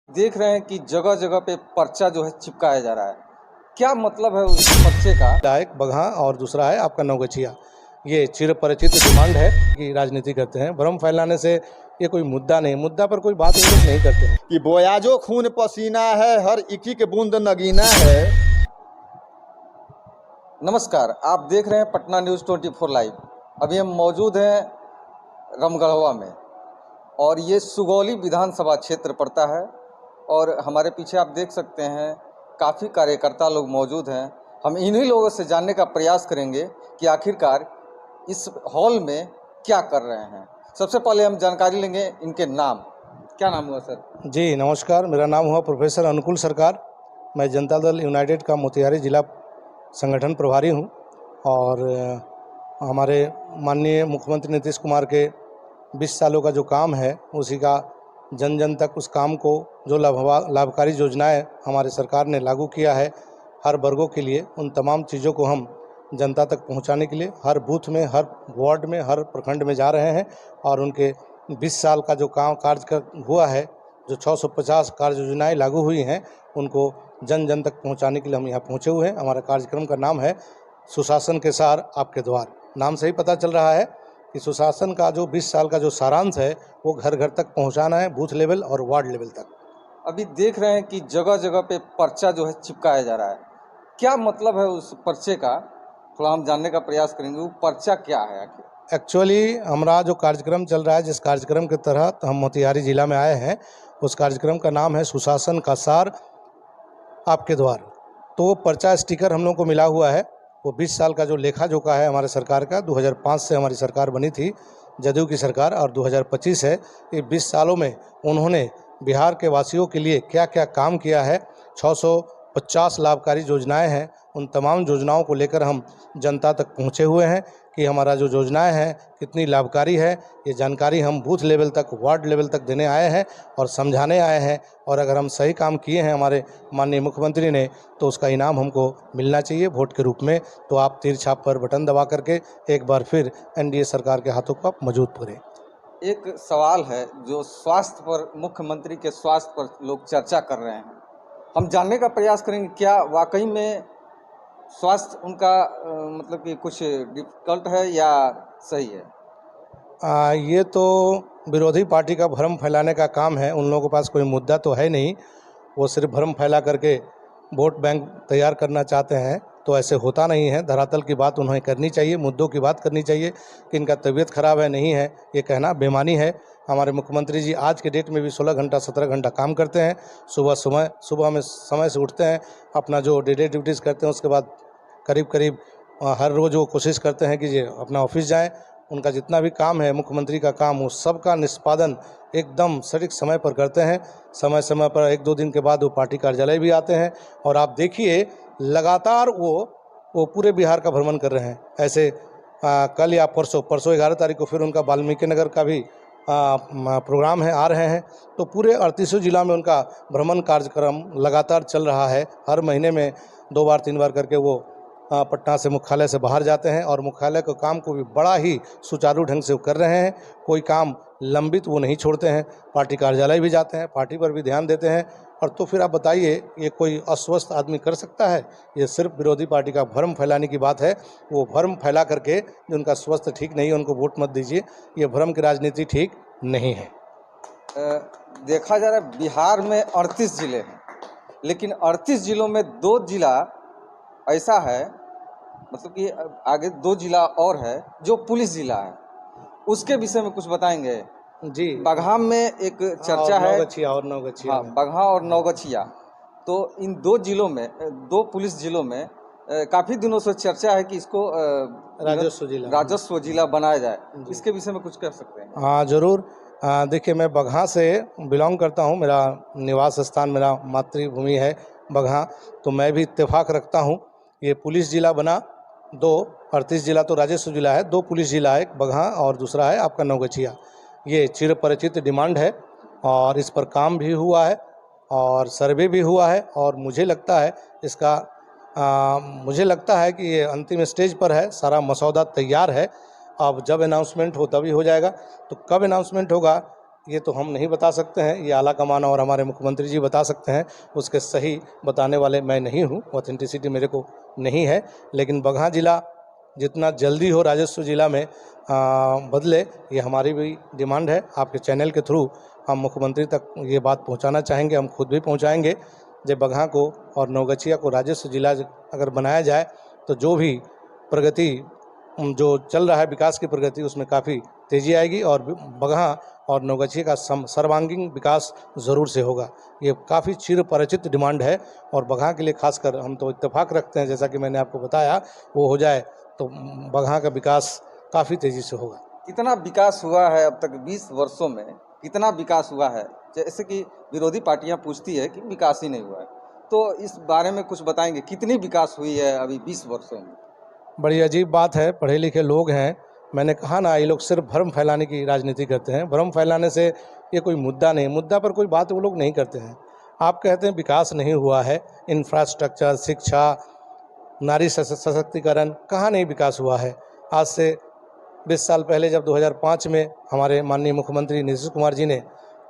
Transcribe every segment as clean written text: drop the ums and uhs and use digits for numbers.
देख रहे हैं कि जगह जगह पे पर्चा जो है चिपकाया जा रहा है। क्या मतलब है उस पर्चे का? एक बगहा और दूसरा है आपका नवगछिया। ये चिरपरिचित डिमांड है कि राजनीति करते हैं। भ्रम फैलाने से ये कोई मुद्दा नहीं, मुद्दा पर कोई बात ये लोग नहीं करते हैं। कि बोयाजो खून पसीना है, हर एक एक बूंद नगीना है। नमस्कार, आप देख रहे हैं पटना न्यूज़ 24 लाइव। अभी हम मौजूद हैं रमगढ़वा में और ये सुगौली विधानसभा क्षेत्र पड़ता है और हमारे पीछे आप देख सकते हैं काफ़ी कार्यकर्ता लोग मौजूद हैं। हम इन्हीं लोगों से जानने का प्रयास करेंगे कि आखिरकार इस हॉल में क्या कर रहे हैं। सबसे पहले हम जानकारी लेंगे इनके नाम। क्या नाम हुआ सर? जी नमस्कार, मेरा नाम हुआ प्रोफेसर अनुकूल सरकार। मैं जनता दल यूनाइटेड का मोतिहारी जिला संगठन प्रभारी हूँ और हमारे माननीय मुख्यमंत्री नीतीश कुमार के 20 सालों का जो काम है उसी का जन जन तक उस काम को जो लाभकारी योजनाएं हमारे सरकार ने लागू किया है हर वर्गों के लिए, उन तमाम चीज़ों को हम जनता तक पहुंचाने के लिए हर बूथ में, हर वार्ड में, हर प्रखंड में जा रहे हैं और उनके 20 साल का जो कार्य हुआ है, जो 650 कार्य योजनाएँ लागू हुई हैं, उनको जन जन तक पहुंचाने के लिए हम यहाँ पहुँचे हुए हैं। हमारा कार्यक्रम का नाम है सुशासन के सार आपके द्वार। नाम से ही पता चल रहा है कि सुशासन का जो 20 साल का जो सारांश है वो घर घर तक पहुंचाना है, बूथ लेवल और वार्ड लेवल तक। अभी देख रहे हैं कि जगह जगह पे पर्चा जो है चिपकाया जा रहा है। क्या मतलब है उस पर्चे का? थोड़ा हम जानने का प्रयास करेंगे वो पर्चा क्या है आखिर। एक्चुअली हमारा जो कार्यक्रम चल रहा है, जिस कार्यक्रम के तहत हम मोतिहारी जिला में आए हैं, उस कार्यक्रम का नाम है सुशासन का सार आपके द्वार। तो वो पर्चा स्टिकर हम लोग को मिला हुआ है। वो 20 साल का जो लेखा जोखा है हमारे सरकार का, 2005 से हमारी सरकार बनी थी, जदयू की सरकार, और 2025 है। ये 20 सालों में उन्होंने बिहार के वासियों के लिए क्या क्या काम किया है। 650 लाभकारी योजनाएं हैं, उन तमाम योजनाओं को लेकर हम जनता तक पहुंचे हुए हैं कि हमारा जो योजनाएं हैं कितनी लाभकारी है। ये जानकारी हम बूथ लेवल तक, वार्ड लेवल तक देने आए हैं और समझाने आए हैं। और अगर हम सही काम किए हैं हमारे माननीय मुख्यमंत्री ने, तो उसका इनाम हमको मिलना चाहिए वोट के रूप में। तो आप तीर छाप पर बटन दबा करके एक बार फिर एनडीए सरकार के हाथों को आप मजबूत करें। एक सवाल है जो स्वास्थ्य पर, मुख्यमंत्री के स्वास्थ्य पर लोग चर्चा कर रहे हैं। हम जानने का प्रयास करेंगे क्या वाकई में स्वास्थ्य उनका मतलब कि कुछ डिफिकल्ट है या सही है? ये तो विरोधी पार्टी का भ्रम फैलाने का काम है। उन लोगों के पास कोई मुद्दा तो है नहीं, वो सिर्फ भ्रम फैला करके वोट बैंक तैयार करना चाहते हैं। तो ऐसे होता नहीं है। धरातल की बात उन्हें करनी चाहिए, मुद्दों की बात करनी चाहिए कि इनका तबीयत खराब है, नहीं है, ये कहना बेमानी है। हमारे मुख्यमंत्री जी आज के डेट में भी 16 घंटा 17 घंटा काम करते हैं। सुबह में समय से उठते हैं, अपना जो डे ड्यूटीज़ करते हैं, उसके बाद करीब हर रोज़ वो कोशिश करते हैं कि ये अपना ऑफिस जाएं। उनका जितना भी काम है, मुख्यमंत्री का काम, वो सब का निष्पादन एकदम सटीक समय पर करते हैं। समय समय पर 1-2 दिन के बाद वो पार्टी कार्यालय भी आते हैं और आप देखिए लगातार वो पूरे बिहार का भ्रमण कर रहे हैं। ऐसे कल या परसों 11 तारीख को फिर उनका वाल्मीकि नगर का भी प्रोग्राम है, आ रहे हैं। तो पूरे 38 जिला में उनका भ्रमण कार्यक्रम लगातार चल रहा है। हर महीने में 2 बार 3 बार करके वो पटना से, मुख्यालय से बाहर जाते हैं और मुख्यालय के काम को भी बड़ा ही सुचारू ढंग से कर रहे हैं। कोई काम लंबित वो नहीं छोड़ते हैं। पार्टी कार्यालय भी जाते हैं, पार्टी पर भी ध्यान देते हैं। और तो फिर आप बताइए, ये कोई अस्वस्थ आदमी कर सकता है? ये सिर्फ विरोधी पार्टी का भ्रम फैलाने की बात है। वो भ्रम फैला करके जिनका स्वास्थ्य ठीक नहीं है उनको वोट मत दीजिए। ये भ्रम की राजनीति ठीक नहीं है। देखा जा रहा है बिहार में 38 जिले हैं, लेकिन 38 जिलों में 2 जिला ऐसा है, मतलब कि आगे 2 जिला और है जो पुलिस जिला है। उसके विषय में कुछ बताएंगे? जी, बगहा में एक चर्चा है, नवगछिया हाँ, बगहा और नवगछिया। तो इन 2 जिलों में, 2 पुलिस जिलों में काफ़ी दिनों से चर्चा है कि इसको राजस्व जिला बनाया जाए। इसके विषय में कुछ कह सकते हैं? हाँ ज़रूर। देखिए, मैं बगहा से बिलोंग करता हूँ। मेरा निवास स्थान, मेरा मातृभूमि है बगहा। तो मैं भी इत्तेफाक रखता हूँ। ये पुलिस जिला बना, 2 38 जिला तो राजस्व जिला है, 2 पुलिस जिला है, एक बगहा और दूसरा है आपका नवगछिया। ये चिरपरिचित डिमांड है और इस पर काम भी हुआ है और सर्वे भी हुआ है। और मुझे लगता है कि ये अंतिम स्टेज पर है, सारा मसौदा तैयार है। अब जब अनाउंसमेंट हो तभी हो जाएगा। तो कब अनाउंसमेंट होगा ये तो हम नहीं बता सकते हैं, ये आला कमान और हमारे मुख्यमंत्री जी बता सकते हैं। उसके सही बताने वाले मैं नहीं हूँ, ऑथेंटिसिटी मेरे को नहीं है। लेकिन बगहा ज़िला जितना जल्दी हो राजस्व ज़िला में बदले, ये हमारी भी डिमांड है। आपके चैनल के थ्रू हम मुख्यमंत्री तक ये बात पहुंचाना चाहेंगे, हम खुद भी पहुंचाएंगे। जब बगहा को और नवगछिया को राजस्व जिला अगर बनाया जाए तो जो भी प्रगति जो चल रहा है, विकास की प्रगति, उसमें काफ़ी तेज़ी आएगी और बगहा और नवगछिया का सर्वांगीण विकास ज़रूर से होगा। ये काफ़ी चिर परिचित डिमांड है और बगहा के लिए खासकर हम तो इत्तेफाक रखते हैं, जैसा कि मैंने आपको बताया, वो हो जाए तो बगहा का विकास काफ़ी तेज़ी से होगा। कितना विकास हुआ है अब तक 20 वर्षों में, कितना विकास हुआ है? जैसे कि विरोधी पार्टियां पूछती है कि विकास ही नहीं हुआ है, तो इस बारे में कुछ बताएंगे, कितनी विकास हुई है अभी 20 वर्षों में? बड़ी अजीब बात है, पढ़े लिखे लोग हैं, मैंने कहा ना, ये लोग सिर्फ भ्रम फैलाने की राजनीति करते हैं। भ्रम फैलाने से ये कोई मुद्दा नहीं, मुद्दा पर कोई बात वो लोग नहीं करते हैं। आप कहते हैं विकास नहीं हुआ है, इंफ्रास्ट्रक्चर, शिक्षा, नारी सशक्तिकरण, कहाँ नहीं विकास हुआ है? आज से 20 साल पहले जब 2005 में हमारे माननीय मुख्यमंत्री नीतीश कुमार जी ने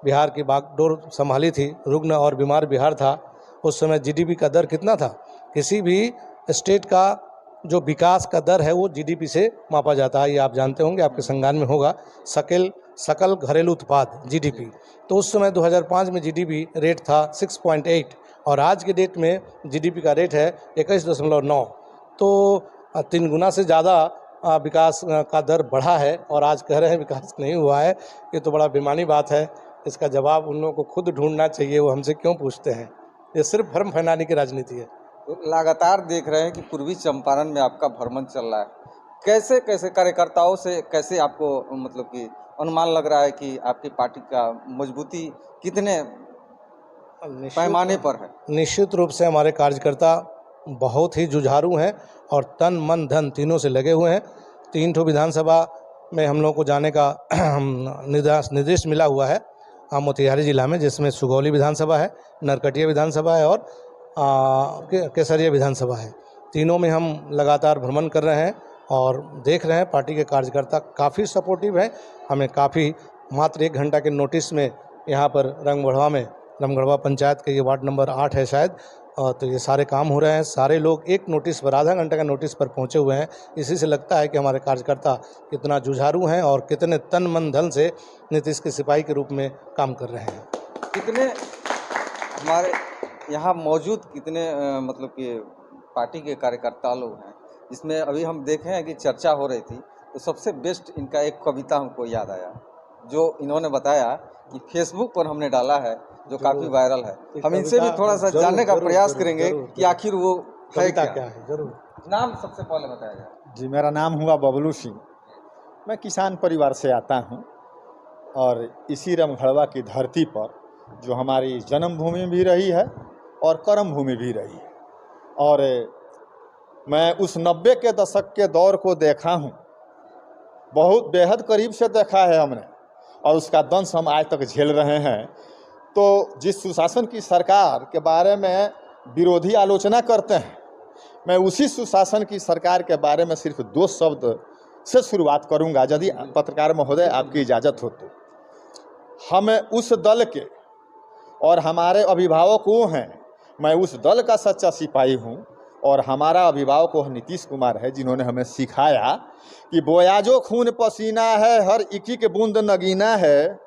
बिहार की बागडोर संभाली थी, रुग्ण और बीमार बिहार था, उस समय जीडीपी का दर कितना था? किसी भी स्टेट का जो विकास का दर है वो जीडीपी से मापा जाता है, ये आप जानते होंगे, आपके संज्ञान में होगा, सकल घरेलू उत्पाद जीडीपी। तो उस समय 2005 में जीडीपी रेट था 6.8 और आज के डेट में जीडीपी का रेट है 21.9। तो 3 गुना से ज़्यादा विकास का दर बढ़ा है और आज कह रहे हैं विकास नहीं हुआ है। ये तो बड़ा बेईमानी बात है। इसका जवाब उन लोगों को खुद ढूंढना चाहिए, वो हमसे क्यों पूछते हैं? ये सिर्फ भ्रम फैलाने की राजनीति है। तो लगातार देख रहे हैं कि पूर्वी चंपारण में आपका भ्रमण चल रहा है, कैसे कैसे कार्यकर्ताओं से कैसे आपको मतलब कि अनुमान लग रहा है कि आपकी पार्टी का मजबूती कितने पैमाने पर है? निश्चित रूप से हमारे कार्यकर्ता बहुत ही जुझारू हैं और तन मन धन तीनों से लगे हुए हैं। 3 ठो विधानसभा में हम लोगों को जाने का निर्देश मिला हुआ है मोतिहारी जिला में, जिसमें सुगौली विधानसभा है, नरकटिया विधानसभा है और केसरिया विधानसभा है। तीनों में हम लगातार भ्रमण कर रहे हैं और देख रहे हैं पार्टी के कार्यकर्ता काफ़ी सपोर्टिव हैं। हमें काफ़ी मात्र 1 घंटा के नोटिस में यहाँ पर रमगढ़वा पंचायत के ये वार्ड नंबर 8 है शायद, तो ये सारे काम हो रहे हैं। सारे लोग एक नोटिस पर, आधा घंटे का नोटिस पर पहुँचे हुए हैं। इसी से लगता है कि हमारे कार्यकर्ता कितना जुझारू हैं और कितने तन मन धन से नीतीश के सिपाही के रूप में काम कर रहे हैं। कितने हमारे यहाँ मौजूद कितने मतलब कि पार्टी के कार्यकर्ता लोग हैं, जिसमें अभी हम देखे हैं कि चर्चा हो रही थी, तो सबसे बेस्ट इनका एक कविता हमको याद आया, जो इन्होंने बताया कि फेसबुक पर हमने डाला है, जो काफ़ी वायरल है। हम इनसे भी थोड़ा सा जानने का प्रयास करेंगे कि आखिर वो है क्या है। जरूर। नाम सबसे पहले बताया जाए। जी, मेरा नाम हुआ बबलू सिंह। मैं किसान परिवार से आता हूं और इसी रमगढ़वा की धरती पर, जो हमारी जन्मभूमि भी रही है और कर्म भूमि भी रही है, और मैं उस 90 के दशक के दौर को देखा हूं, बहुत बेहद करीब से देखा है हमने, और उसका दंश हम आज तक झेल रहे हैं। तो जिस सुशासन की सरकार के बारे में विरोधी आलोचना करते हैं, मैं उसी सुशासन की सरकार के बारे में सिर्फ 2 शब्द से शुरुआत करूंगा, यदि पत्रकार महोदय आपकी इजाज़त हो तो। हम उस दल के और हमारे अभिभावक वो हैं, मैं उस दल का सच्चा सिपाही हूँ और हमारा अभिभावक वो नीतीश कुमार है, जिन्होंने हमें सिखाया कि बोयाजो खून पसीना है, हर इक्की के बूंद नगीना है,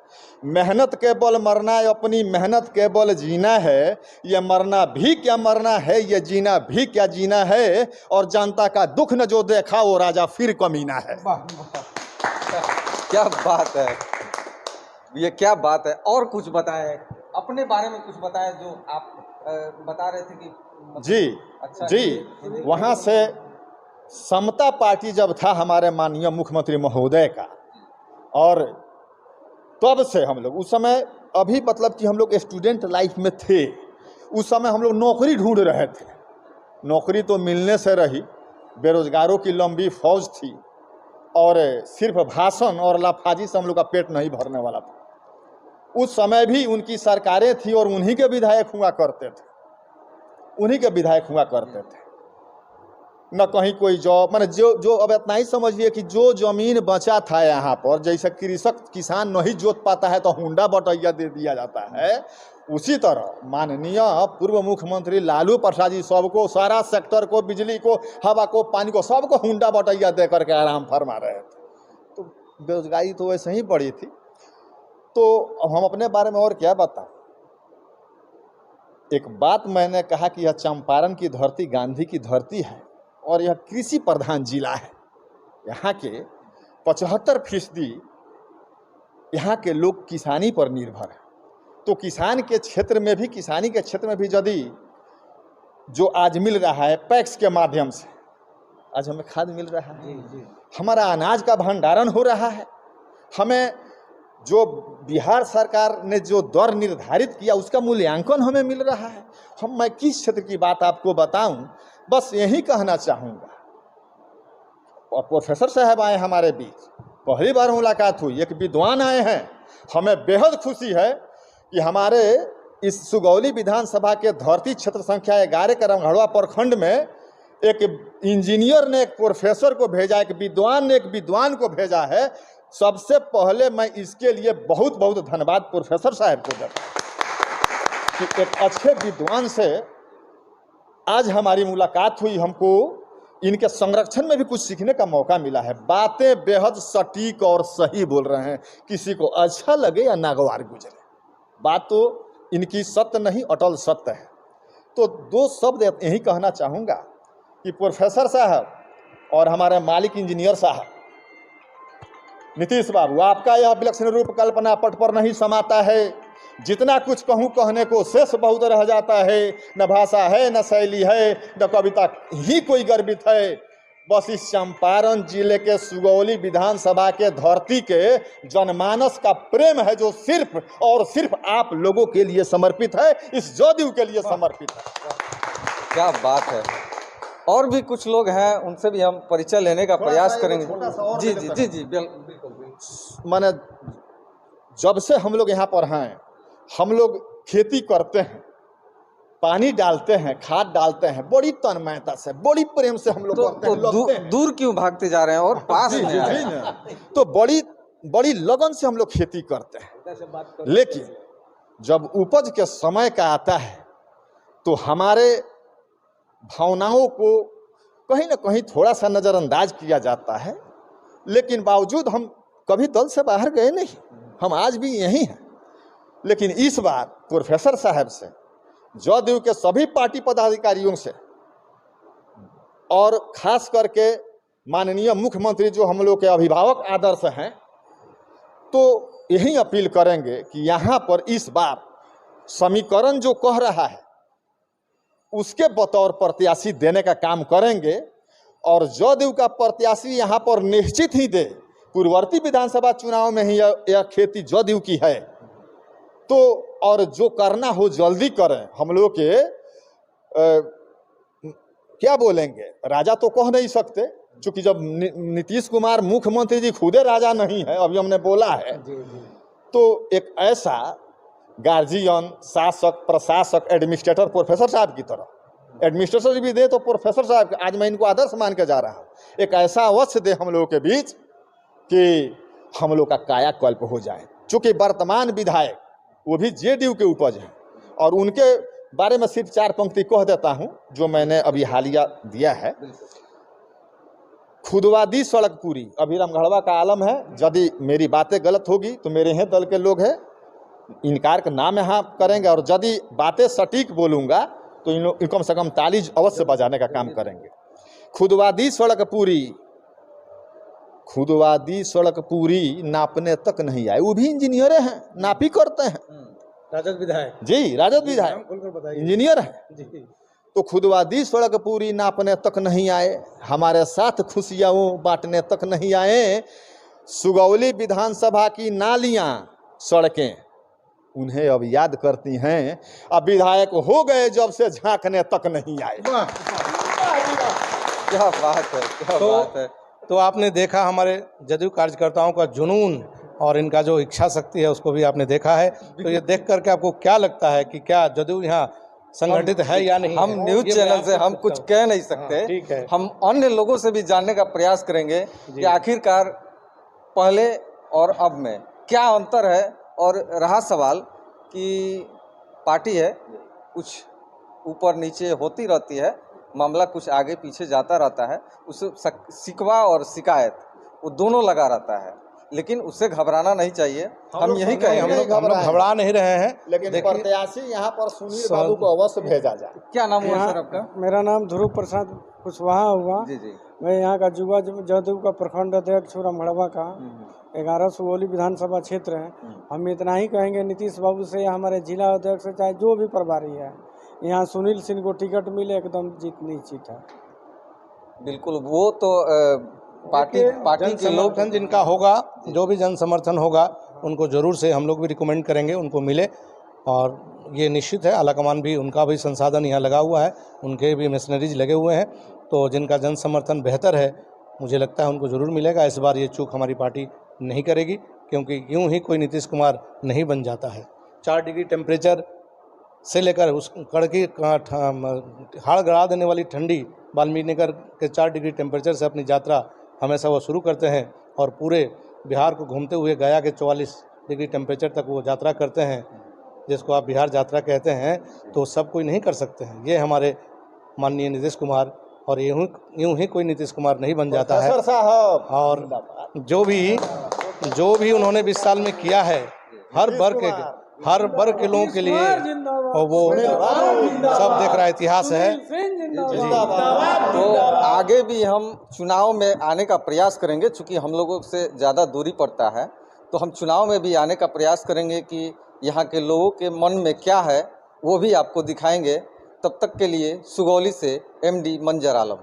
मेहनत के बल मरना है, अपनी मेहनत के बल जीना है, ये मरना भी क्या मरना है, ये जीना भी क्या जीना है, और जनता का दुख न जो देखा वो राजा फिर कमीना है। क्या बात है, ये क्या बात है। और कुछ बताएं, अपने बारे में कुछ बताएं, जो आप बता रहे थे कि जी अच्छा जी, वहाँ से समता पार्टी जब था हमारे माननीय मुख्यमंत्री महोदय का, और तब से हम लोग उस समय, अभी मतलब कि हम लोग स्टूडेंट लाइफ में थे, उस समय हम लोग नौकरी ढूंढ रहे थे। नौकरी तो मिलने से रही, बेरोजगारों की लंबी फौज थी और सिर्फ भाषण और लाफाजी से हम लोग का पेट नहीं भरने वाला था। उस समय भी उनकी सरकारें थी और उन्हीं के विधायक हुआ करते थे, उन्हीं के विधायक हुआ करते थे। न कहीं कोई जॉब, मैंने जो अब इतना ही समझिए कि जो जमीन बचा था यहाँ पर, जैसे कृषक किसान नहीं जोत पाता है तो हुंडा बटैया दे दिया जाता है, उसी तरह माननीय पूर्व मुख्यमंत्री लालू प्रसाद जी सबको, सारा सेक्टर को, बिजली को, हवा को, पानी को, सबको हुंडा बटैया दे करके आराम फरमा रहे थे। तो बेरोजगारी तो वैसे ही बढ़ी थी। तो अब हम अपने बारे में और क्या बताएं। एक बात मैंने कहा कि यह चंपारण की धरती गांधी की धरती है और यह कृषि प्रधान जिला है। यहाँ के 75% यहाँ के लोग किसानी पर निर्भर है। तो किसान के क्षेत्र में भी, किसानी के क्षेत्र में भी यदि जो आज मिल रहा है पैक्स के माध्यम से, आज हमें खाद मिल रहा है, हमारा अनाज का भंडारण हो रहा है, हमें जो बिहार सरकार ने जो दर निर्धारित किया उसका मूल्यांकन हमें मिल रहा है। मैं किस क्षेत्र की बात आपको बताऊं, बस यही कहना चाहूँगा। और प्रोफेसर साहब आए हमारे बीच, पहली बार मुलाकात हुई, एक विद्वान आए हैं। हमें बेहद खुशी है कि हमारे इस सुगौली विधानसभा के धरती क्षेत्र संख्या 11 के रमघड़वा प्रखंड में एक इंजीनियर ने एक प्रोफेसर को भेजा, एक विद्वान ने एक विद्वान को भेजा है। सबसे पहले मैं इसके लिए बहुत बहुत धन्यवाद प्रोफेसर साहब को देता हूं कि एक अच्छे विद्वान से आज हमारी मुलाकात हुई। हमको इनके संरक्षण में भी कुछ सीखने का मौका मिला है। बातें बेहद सटीक और सही बोल रहे हैं, किसी को अच्छा लगे या नागवार गुजरे, बात तो इनकी सत्य नहीं, अटल सत्य है। तो दो शब्द यही कहना चाहूँगा कि प्रोफेसर साहब और हमारे मालिक इंजीनियर साहब नीतीश बाबू, आपका यह विलक्षण रूप कल्पना पट पर नहीं समाता है। जितना कुछ कहूँ कहने को शेष बहुत रह जाता है। न भाषा है, न शैली है, न कविता ही कोई गर्वित है। बस इस चंपारण जिले के सुगौली विधानसभा के धरती के जनमानस का प्रेम है जो सिर्फ और सिर्फ आप लोगों के लिए समर्पित है, इस जदयू के लिए समर्पित है। क्या बात है। और भी कुछ लोग हैं, उनसे भी हम परिचय लेने का प्रयास करेंगे। जी जी जी जी बिल्कुल। माने जब से हम लोग यहाँ पर हैं, हम लोग खेती करते हैं, पानी डालते हैं, खाद डालते हैं, बड़ी तन्मयता से, बड़ी प्रेम से हम लोग करते हैं। दूर क्यों भागते जा रहे हैं और पास में आए। तो बड़ी लगन से हम लोग खेती करते हैं। लेकिन जब उपज के समय का आता है तो हमारे भावनाओं को कहीं ना कहीं थोड़ा सा नज़रअंदाज किया जाता है। लेकिन बावजूद हम कभी दल से बाहर गए नहीं, हम आज भी यहीं हैं। लेकिन इस बार प्रोफेसर साहब से, जदयू के सभी पार्टी पदाधिकारियों से और खास करके माननीय मुख्यमंत्री जो हम लोग के अभिभावक आदर्श हैं, तो यही अपील करेंगे कि यहाँ पर इस बार समीकरण जो कह रहा है उसके बतौर प्रत्याशी देने का काम करेंगे। और जदयू का प्रत्याशी यहाँ पर निश्चित ही दे। पूर्ववर्ती विधानसभा चुनाव में ही यह खेती जदयू की है। तो और जो करना हो जल्दी करें। हम लोग के क्या बोलेंगे, राजा तो कह नहीं सकते, क्योंकि जब नीतीश कुमार मुख्यमंत्री जी खुदे राजा नहीं है, अभी हमने बोला है। तो एक ऐसा गार्जियन, शासक, प्रशासक, एडमिनिस्ट्रेटर प्रोफेसर साहब की तरह एडमिनिस्ट्रेटर भी दे तो प्रोफेसर साहब, आज मैं इनको आदर्श मान के जा रहा हूँ, एक ऐसा अवश्य दे हम लोगों के बीच कि हम लोग का कायाकल्प हो जाए। चूँकि वर्तमान विधायक वो भी जेडीयू के उपज हैं और उनके बारे में सिर्फ 4 पंक्ति कह देता हूँ जो मैंने अभी हालिया दिया है। खुदवादी सड़क पूरी, अभी रमघड़वा का आलम है। यदि मेरी बातें गलत होगी तो मेरे हैं दल के लोग हैं, इनकार का नाम यहाँ करेंगे। और यदि बातें सटीक बोलूँगा तो इन लोग कम से कम ताली अवश्य बजाने का काम करेंगे। खुदवादी सड़क पूरी, खुदवादी सड़क पूरी नापने तक नहीं आए। वो भी इंजीनियर हैं, नापी करते हैं। राजद विधायक जी, राजद विधायक इंजीनियर है। तो खुदवादी सड़क पूरी नापने तक नहीं आए, हमारे साथ खुशियाँ बांटने तक नहीं आए। सुगौली विधानसभा की नालियाँ, सड़कें उन्हें अब याद करती हैं। अब विधायक हो गए जब से झांकने तक नहीं आए। क्या बात है, क्या बात है। तो आपने देखा हमारे जदयू कार्यकर्ताओं का जुनून और इनका जो इच्छा शक्ति है उसको भी आपने देखा है। तो ये देख करके आपको क्या लगता है कि क्या जदयू यहाँ संगठित है या नहीं हम है। न्यूज ये मैं चैनल आपसे से हम पूछता कुछ हूँ। कह नहीं हाँ, सकते। ठीक है। हम अन्य लोगों से भी जानने का प्रयास करेंगे कि आखिरकार पहले और अब में क्या अंतर है। और रहा सवाल कि पार्टी है, कुछ ऊपर नीचे होती रहती है, मामला कुछ आगे पीछे जाता रहता है, उसे शिकवा और शिकायत वो दोनों लगा रहता है, लेकिन उससे घबराना नहीं चाहिए। हम यही हम कहेंगे। लोग घबरा नहीं रहे हैं, लेकिन देखिए, प्रत्याशी यहाँ पर सुनील बाबू को अवश्य भेजा जाए। क्या नाम हुआ सर आपका? मेरा नाम ध्रुव प्रसाद कुशवाहा हुआ। जी जी। मैं यहाँ का युवा जदयू का प्रखंड अध्यक्ष हूँ रामगढ़वा का। 11 सुगौली विधानसभा क्षेत्र है। हम इतना ही कहेंगे नीतीश बाबू से या हमारे जिला अध्यक्ष से, चाहे जो भी प्रभारी है, यहाँ सुनील सिंह को टिकट मिले, एकदम जीत निश्चित है। बिल्कुल, वो तो पार्टी के लोग समर्थन जिनका होगा, जो भी जन समर्थन होगा, उनको जरूर से हम लोग भी रिकमेंड करेंगे उनको मिले। और ये निश्चित है, आलाकमान भी उनका भी संसाधन यहाँ लगा हुआ है, उनके भी मशीनरीज लगे हुए हैं, तो जिनका जन समर्थन बेहतर है मुझे लगता है उनको ज़रूर मिलेगा। इस बार ये चूक हमारी पार्टी नहीं करेगी, क्योंकि यूं ही कोई नीतीश कुमार नहीं बन जाता है। 4 डिग्री टेम्परेचर से लेकर उस कड़की हाड़ गड़ा देने वाली ठंडी वाल्मीकिनगर के 4 डिग्री टेम्परेचर से अपनी यात्रा हमेशा वो शुरू करते हैं और पूरे बिहार को घूमते हुए गया के 44 डिग्री टेम्परेचर तक वो यात्रा करते हैं, जिसको आप बिहार यात्रा कहते हैं। तो सब कोई नहीं कर सकते हैं, ये हमारे माननीय नीतीश कुमार, और यूं ही कोई नीतीश कुमार नहीं बन जाता है। और जो भी उन्होंने 20 साल में किया है, हर वर्ग के लोगों के लिए, और वो सब देख रहा इतिहास है। तो आगे भी हम चुनाव में आने का प्रयास करेंगे, चूंकि हम लोगों से ज़्यादा दूरी पड़ता है, तो हम चुनाव में भी आने का प्रयास करेंगे कि यहाँ के लोगों के मन में क्या है वो भी आपको दिखाएंगे। तब तक के लिए सुगौली से MD मंजर आलम।